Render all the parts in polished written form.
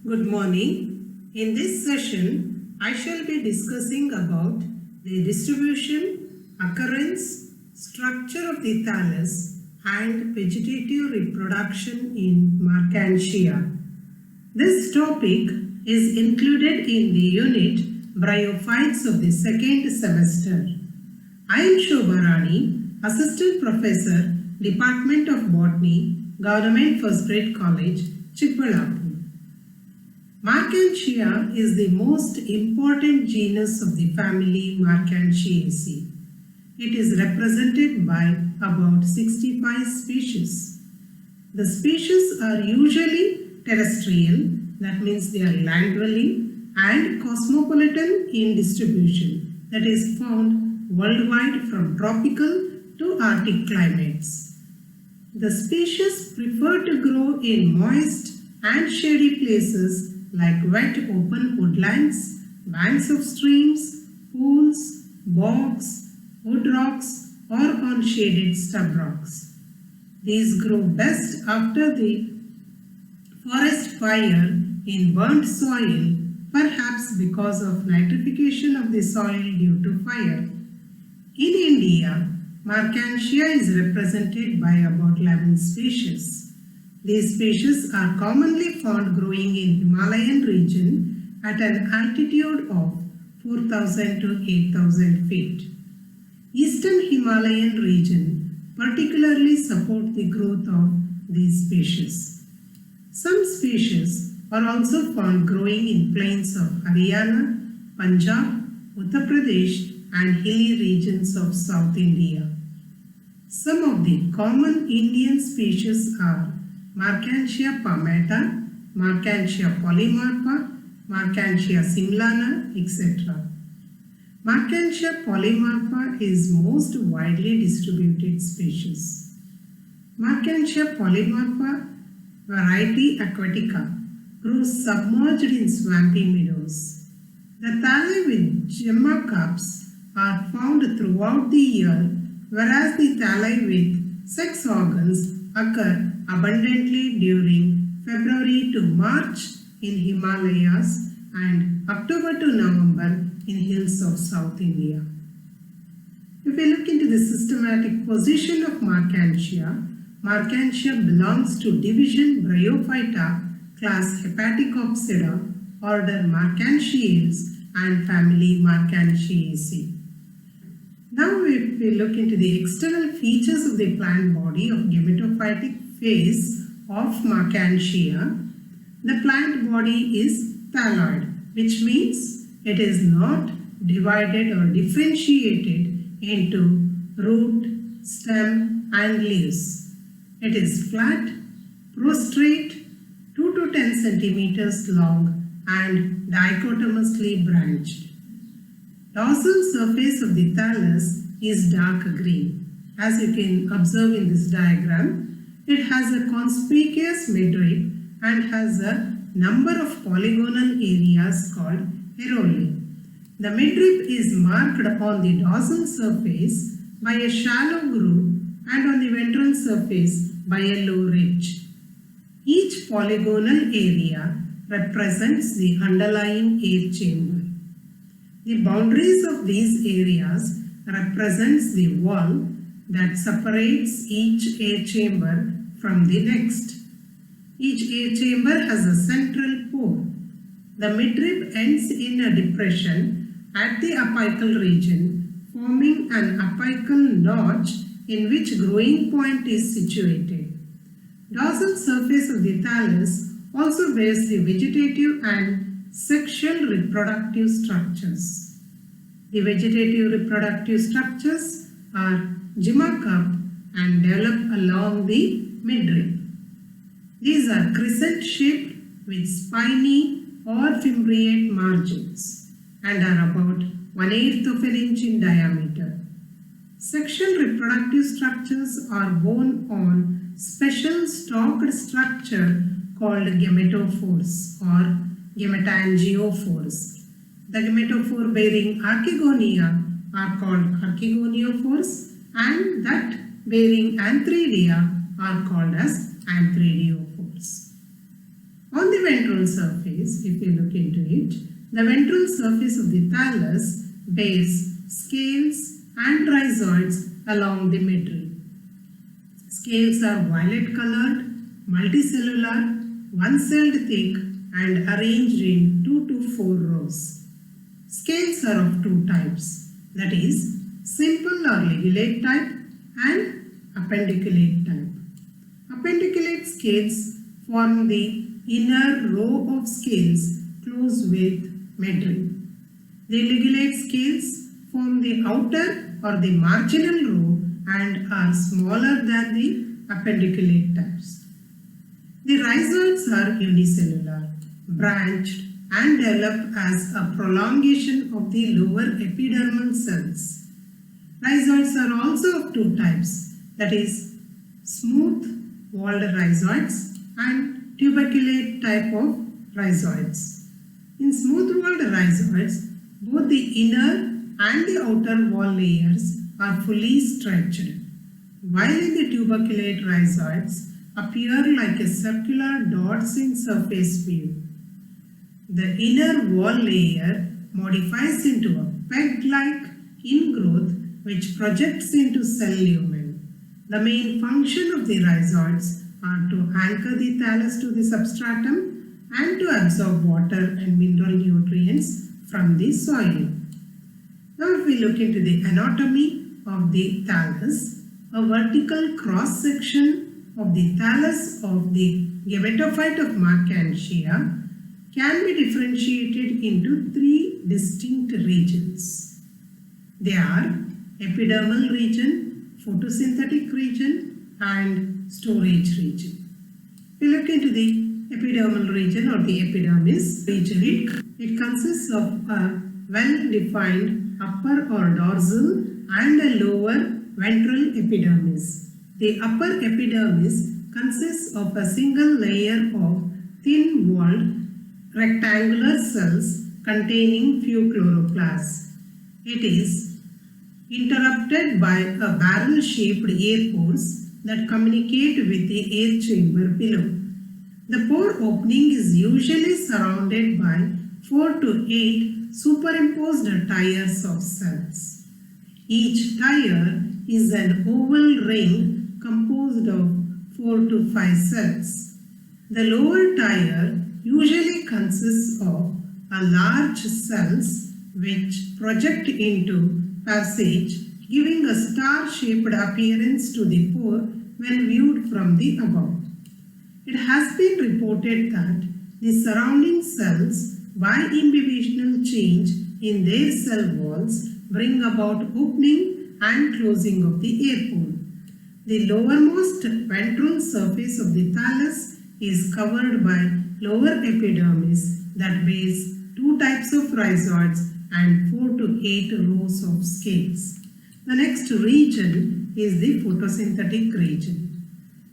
Good morning. In this session, I shall be discussing about the distribution, occurrence, structure of the thallus and vegetative reproduction in Markantia. This topic is included in the unit Bryophytes of the second semester. I am Shobha Rani, Assistant Professor, Department of Botany, Government First Grade College, Chikbalapur. Markantia is the most important genus of the family Markantiaceae. It is represented by about 65 species. The species are usually terrestrial, that means they are land-dwelling, and cosmopolitan in distribution, that is found worldwide from tropical to Arctic climates. The species prefer to grow in moist and shady places like wet open woodlands, banks of streams, pools, bogs, wood rocks, or on shaded stub rocks. These grow best after the forest fire in burnt soil, perhaps because of nitrification of the soil due to fire. In India, Markantia is represented by about 11 species. These species are commonly found growing in Himalayan region at an altitude of 4,000 to 8,000 feet. Eastern Himalayan region particularly support the growth of these species. Some species are also found growing in plains of Haryana, Punjab, Uttar Pradesh and hilly regions of South India. Some of the common Indian species are Markantia palmata, Markantia polymorpha, Markantia simlana, etc. Markantia polymorpha is most widely distributed species. Markantia polymorpha variety aquatica grows submerged in swampy meadows. The thalli with gemma cups are found throughout the year, whereas the thalli with sex organs occur abundantly during February to March in Himalayas and October to November in hills of South India. If we look into the systematic position of Markantia, Markantia belongs to division Bryophyta, class Hepaticopsida, order Markantiales and family Markantiaceae. Now if we look into the external features of the plant body of gametophytic phase of Markantia, the plant body is thalloid, which means it is not divided or differentiated into root, stem and leaves. It is flat, prostrate, 2 to 10 centimeters long and dichotomously branched. Dorsal surface of the thallus is dark green. As you can observe in this diagram, it has a conspicuous midrib and has a number of polygonal areas called areolae. The midrib is marked upon the dorsal surface by a shallow groove and on the ventral surface by a low ridge. Each polygonal area represents the underlying air chamber. The boundaries of these areas represents the wall that separates each air chamber from the next. Each air chamber has a central pore. The midrib ends in a depression at the apical region, forming an apical notch in which growing point is situated. Dorsal surface of the thallus also bears the vegetative and sexual reproductive structures. The vegetative reproductive structures are gemma cup and develop along the midrib. These are crescent shaped with spiny or fimbriate margins and are about 1/8 of an inch in diameter. Sexual reproductive structures are borne on special stalked structure called gametophores or gametangiophores. The gametophore bearing archegonia are called archegoniophores and that bearing antheridia are called as antheridiophones. On the ventral surface, if we look into it, the ventral surface of the thallus bears scales and rhizoids along the middle. Scales are violet colored, multicellular, one-celled thick and arranged in 2 to 4 rows. Scales are of two types, that is, simple or ligulate type and appendiculate type. Appendiculate scales form the inner row of scales close with midrib. The ligulate scales form the outer or the marginal row and are smaller than the appendiculate types. The rhizoids are unicellular, branched and develop as a prolongation of the lower epidermal cells. Rhizoids are also of two types, that is, smooth-walled rhizoids and tuberculate type of rhizoids. In smooth-walled rhizoids, both the inner and the outer wall layers are fully stretched, while in the tuberculate rhizoids appear like a circular dots in surface view. The inner wall layer modifies into a peg-like ingrowth which projects into cell lumen. The main function of the rhizoids are to anchor the thallus to the substratum and to absorb water and mineral nutrients from the soil. Now if we look into the anatomy of the thallus, a vertical cross-section of the thallus of the gametophyte of Marchantia can be differentiated into three distinct regions. They are epidermal region, photosynthetic region and storage region. If we look into the epidermal region or the epidermis region, it consists of a well-defined upper or dorsal and a lower ventral epidermis. The upper epidermis consists of a single layer of thin-walled rectangular cells containing few chloroplasts. It is interrupted by a barrel-shaped air pores that communicate with the air chamber below. The pore opening is usually surrounded by 4 to 8 superimposed tiers of cells. Each tier is an oval ring composed of 4 to 5 cells. The lower tier usually consists of a large cells which project into passage, giving a star-shaped appearance to the pore when viewed from the above. It has been reported that the surrounding cells, by imbibitional change in their cell walls, bring about opening and closing of the air pore. The lowermost ventral surface of the thallus is covered by lower epidermis that bears two types of rhizoids and 4 to 8 rows of scales. The next region is the photosynthetic region.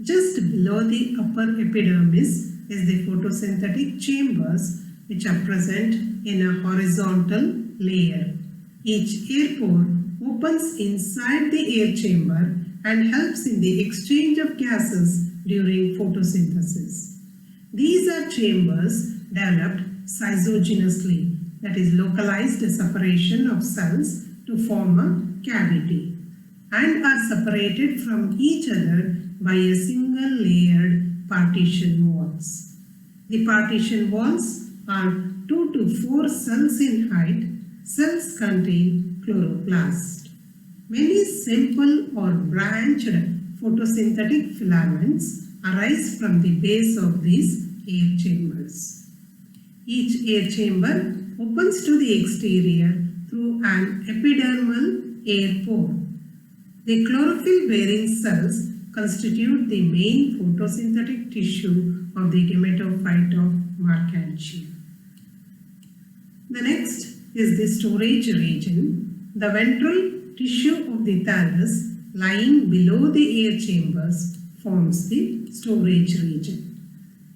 Just below the upper epidermis is the photosynthetic chambers which are present in a horizontal layer. Each air pore opens inside the air chamber and helps in the exchange of gases during photosynthesis. These are chambers developed schizogenously, that is localized separation of cells to form a cavity, and are separated from each other by a single layered partition walls. The partition walls are 2 to 4 cells in height. Cells contain chloroplast. Many simple or branched photosynthetic filaments arise from the base of these air chambers. Each air chamber opens to the exterior through an epidermal air pore. The chlorophyll-bearing cells constitute the main photosynthetic tissue of the gametophyte of Marchantia. The next is the storage region. The ventral tissue of the thallus lying below the air chambers forms the storage region.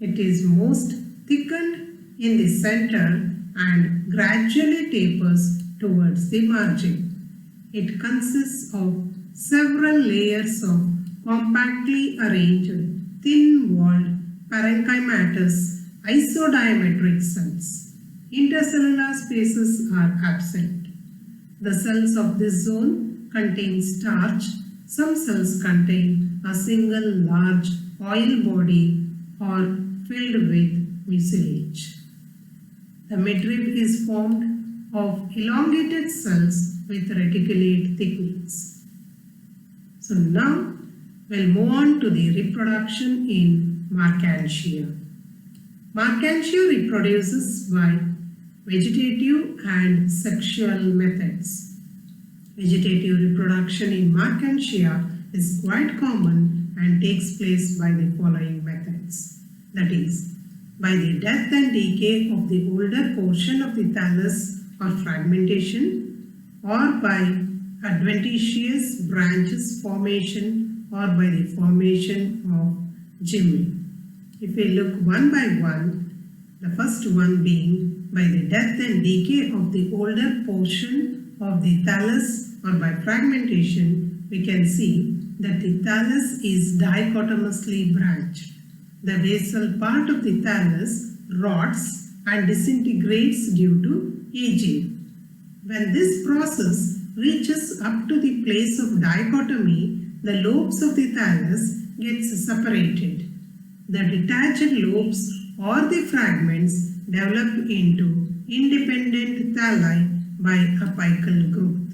It is most thickened in the center and gradually tapers towards the margin. It consists of several layers of compactly arranged, thin-walled parenchymatous isodiametric cells. Intercellular spaces are absent. The cells of this zone contain starch. Some cells contain a single large oil body or filled with mucilage. The midrib is formed of elongated cells with reticulate thickness. So now we'll move on to the reproduction in Marchantia. Marchantia reproduces by vegetative and sexual methods. Vegetative reproduction in Marchantia is quite common and takes place by the following methods. That is, by the death and decay of the older portion of the thallus or fragmentation, or by adventitious branches formation, or by the formation of gymi. If we look one by one, the first one being by the death and decay of the older portion of the thallus or by fragmentation, we can see that the thallus is dichotomously branched. The basal part of the thallus rots and disintegrates due to aging. When this process reaches up to the place of dichotomy, the lobes of the thallus gets separated. The detached lobes or the fragments develop into independent thalli by apical growth.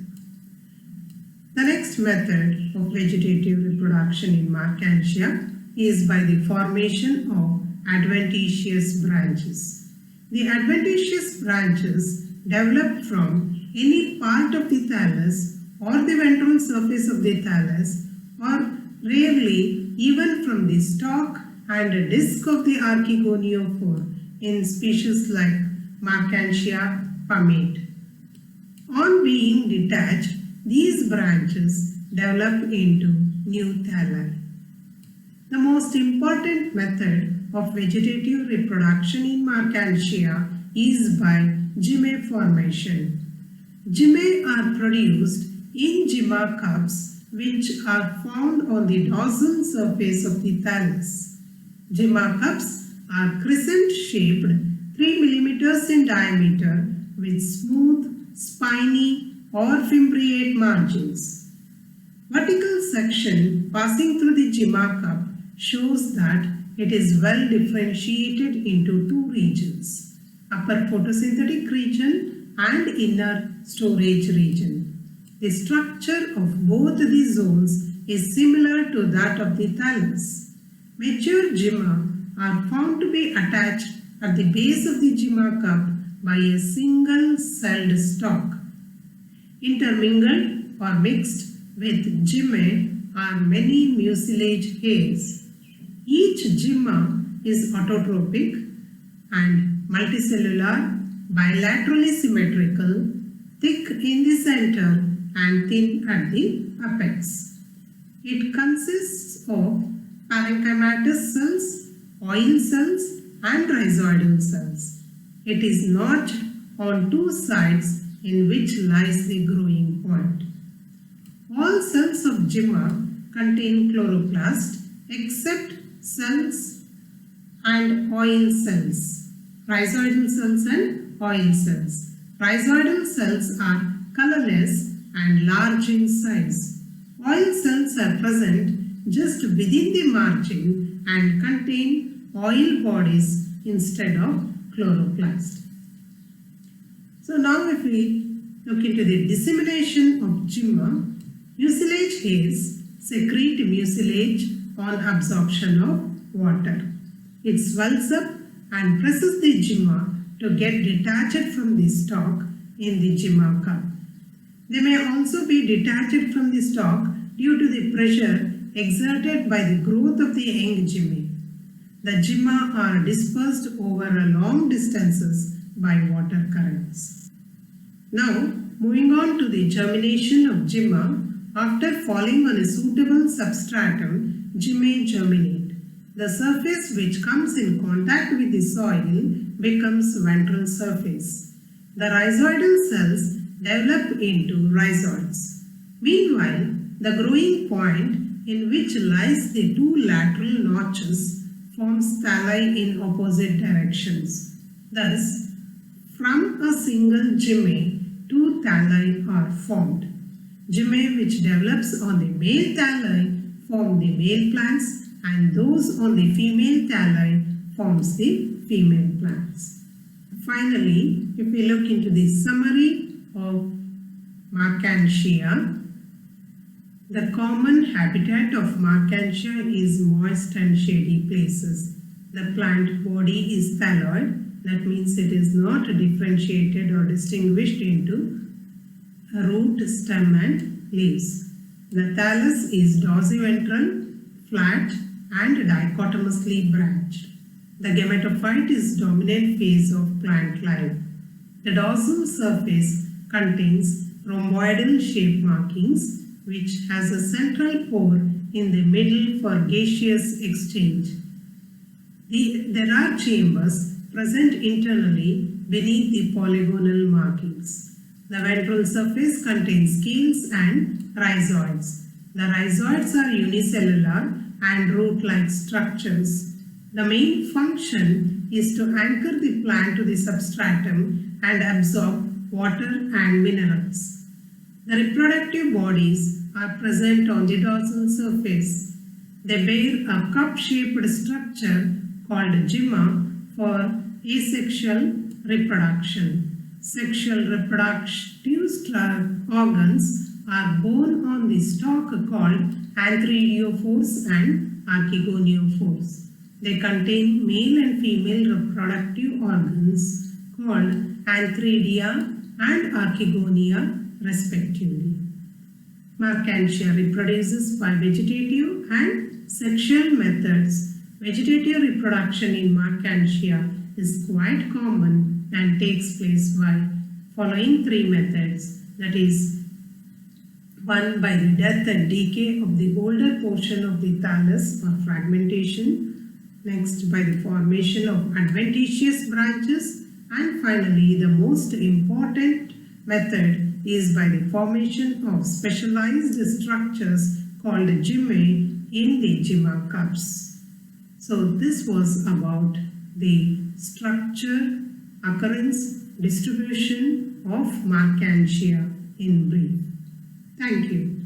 The next method of vegetative reproduction in Marchantia is by the formation of adventitious branches. The adventitious branches develop from any part of the thallus or the ventral surface of the thallus, or rarely even from the stalk and a disc of the archegoniophore in species like Marchantia pamate. On being detached, these branches develop into new thalli. The most important method of vegetative reproduction in Marchantia is by gymi formation. Gymi are produced in gyma cups which are found on the dorsal surface of the thallus. Gyma cups are crescent-shaped 3 mm in diameter with smooth, spiny or fimbriate margins. Vertical section passing through the gyma cup shows that it is well differentiated into two regions, upper photosynthetic region and inner storage region. The structure of both these zones is similar to that of the thallus. Mature gyma are found to be attached at the base of the gyma cup by a single celled stalk. Intermingled or mixed with gymi are many mucilage hairs. Each gyma is autotropic and multicellular, bilaterally symmetrical, thick in the center and thin at the apex. It consists of parenchymatous cells, oil cells and rhizoidal cells. It is notched on two sides in which lies the growing point. All cells of gyma contain chloroplast except cells and oil cells, rhizoidal cells and oil cells. Rhizoidal cells are colorless and large in size. Oil cells are present just within the margin and contain oil bodies instead of chloroplast. So now if we look into the dissemination of gyma, mucilage hairs secrete mucilage on absorption of water. It swells up and presses the gyma to get detached from the stalk in the gyma cup. They may also be detached from the stalk due to the pressure exerted by the growth of the young gymi. The gyma are dispersed over long distances by water currents. Now, moving on to the germination of gyma, after falling on a suitable substratum, gymi germinate. The surface which comes in contact with the soil becomes ventral surface. The rhizoidal cells develop into rhizoids. Meanwhile, the growing point in which lies the two lateral notches forms thalli in opposite directions. Thus, from a single gyme, two thalli are formed. Gyme which develops on the male thalli form the male plants, and those on the female thalli forms the female plants. Finally, if we look into the summary of Marchantia, the common habitat of Marchantia is moist and shady places. The plant body is thalloid, that means it is not differentiated or distinguished into root, stem and leaves. The thallus is dorsiventral, flat and dichotomously branched. The gametophyte is dominant phase of plant life. The dorsal surface contains rhomboidal shape markings which has a central pore in the middle for gaseous exchange. There are chambers present internally beneath the polygonal markings. The ventral surface contains scales and rhizoids. The rhizoids are unicellular and root-like structures. The main function is to anchor the plant to the substratum and absorb water and minerals. The reproductive bodies are present on the dorsal surface. They bear a cup-shaped structure called gyma for asexual reproduction. Sexual reproductive organs are borne on the stalk called antheridiophores and archegoniophores. They contain male and female reproductive organs called antheridia and archegonia respectively. Marchantia reproduces by vegetative and sexual methods. Vegetative reproduction in Marchantia is quite common and takes place by following three methods, that is, one by the death and decay of the older portion of the thallus or fragmentation, next by the formation of adventitious branches, and finally the most important method is by the formation of specialized structures called gymae in the gyma cups. So this was about the structure, occurrence, distribution of Marchantia in brief. Thank you.